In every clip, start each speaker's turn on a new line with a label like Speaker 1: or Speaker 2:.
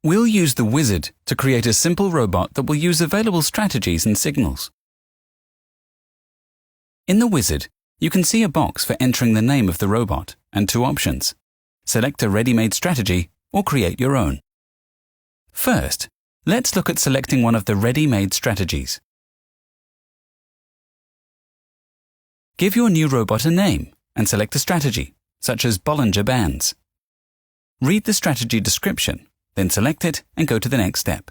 Speaker 1: We'll use the wizard to create a simple robot that will use available strategies and signals. In the wizard, you can see a box for entering the name of the robot and two options: select a ready-made strategy or create your own. First, let's look at selecting one of the ready-made strategies. Give your new robot a name and select a strategy, such as Bollinger Bands. Read the strategy description, then select it and go to the next step.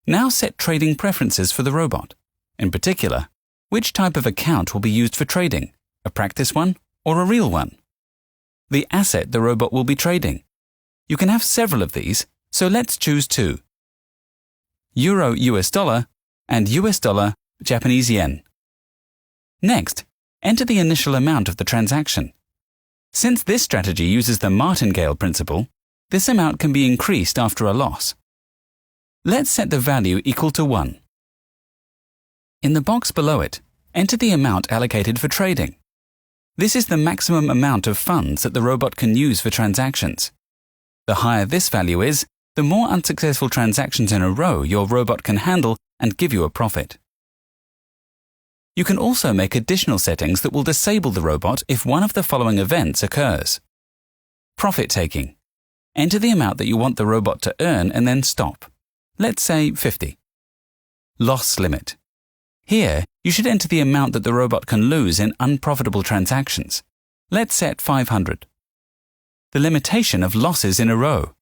Speaker 1: Now set trading preferences for the robot. In particular, which type of account will be used for trading, a practice one or a real one? The asset the robot will be trading. You can have several of these, so let's choose two: Euro US dollar and US dollar Japanese yen. Next, enter the initial amount of the transaction. Since this strategy uses the martingale principle, this amount can be increased after a loss. Let's set the value equal to 1. In the box below it, enter the amount allocated for trading. This is the maximum amount of funds that the robot can use for transactions. The higher this value is, the more unsuccessful transactions in a row your robot can handle and give you a profit. You can also make additional settings that will disable the robot if one of the following events occurs. Profit taking. Enter the amount that you want the robot to earn and then stop. Let's say 50. Loss limit. Here, you should enter the amount that the robot can lose in unprofitable transactions. Let's set 500. The limitation of losses in a row.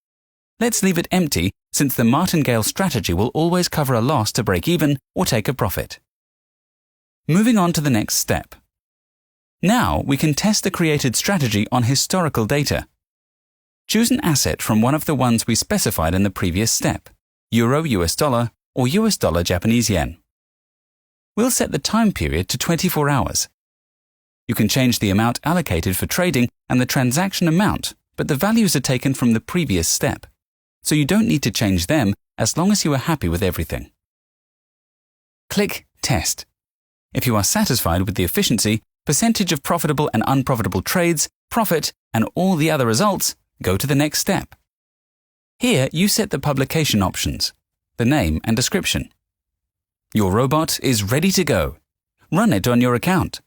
Speaker 1: Let's leave it empty, since the martingale strategy will always cover a loss to break even or take a profit. Moving on to the next step. Now we can test the created strategy on historical data. Choose an asset from one of the ones we specified in the previous step: Euro US dollar or US dollar Japanese yen. We'll set the time period to 24 hours. You can change the amount allocated for trading and the transaction amount, but the values are taken from the previous step, so you don't need to change them as long as you are happy with everything. Click Test. If you are satisfied with the efficiency, percentage of profitable and unprofitable trades, profit, and all the other results, go to the next step. Here you set the publication options, the name and description. Your robot is ready to go. Run it on your account.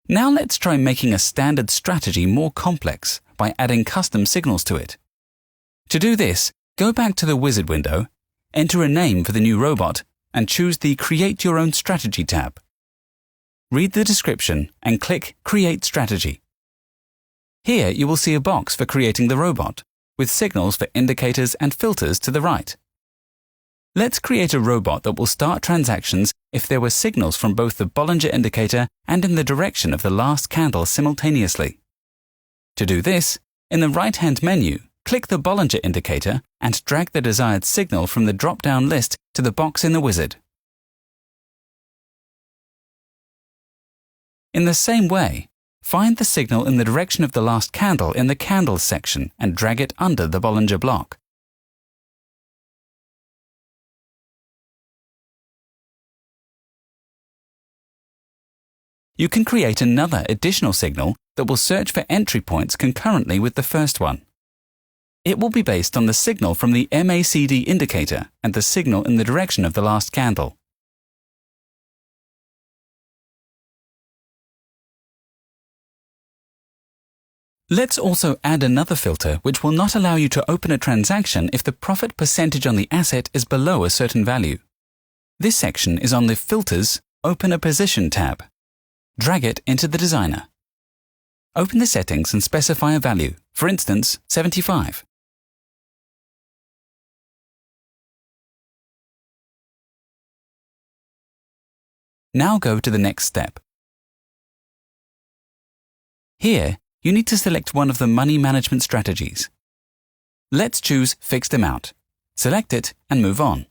Speaker 1: Now let's try making a standard strategy more complex by adding custom signals to it. To do this, go back to the wizard window, enter a name for the new robot, and choose the Create Your Own Strategy tab. Read the description and click Create Strategy. Here you will see a box for creating the robot, with signals for indicators and filters to the right. Let's create a robot that will start transactions if there were signals from both the Bollinger indicator and in the direction of the last candle simultaneously. To do this, in the right-hand menu, click the Bollinger indicator and drag the desired signal from the drop-down list to the box in the wizard. In the same way, find the signal in the direction of the last candle in the Candles section and drag it under the Bollinger block. You can create another additional signal that will search for entry points concurrently with the first one. It will be based on the signal from the MACD indicator and the signal in the direction of the last candle. Let's also add another filter which will not allow you to open a transaction if the profit percentage on the asset is below a certain value. This section is on the Filters, Open a Position tab. Drag it into the designer. Open the settings and specify a value, for instance, 75. Now go to the next step. Here, you need to select one of the money management strategies. Let's choose Fixed Amount. Select it and move on.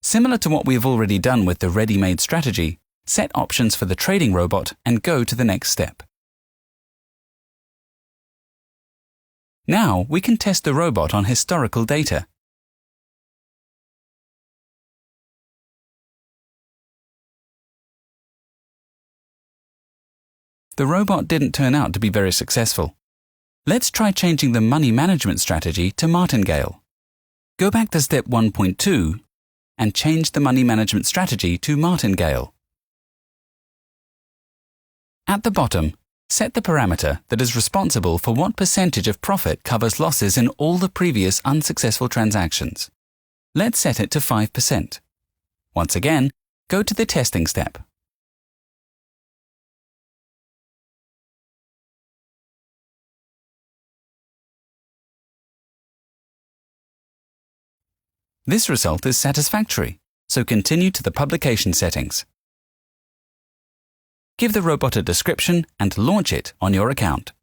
Speaker 1: Similar to what we've already done with the ready-made strategy, set options for the trading robot and go to the next step. Now we can test the robot on historical data. The robot didn't turn out to be very successful. Let's try changing the money management strategy to martingale. Go back to step 1.2 and change the money management strategy to martingale. At the bottom, set the parameter that is responsible for what percentage of profit covers losses in all the previous unsuccessful transactions. Let's set it to 5%. Once again, go to the testing step. This result is satisfactory, so continue to the publication settings. Give the robot a description and launch it on your account.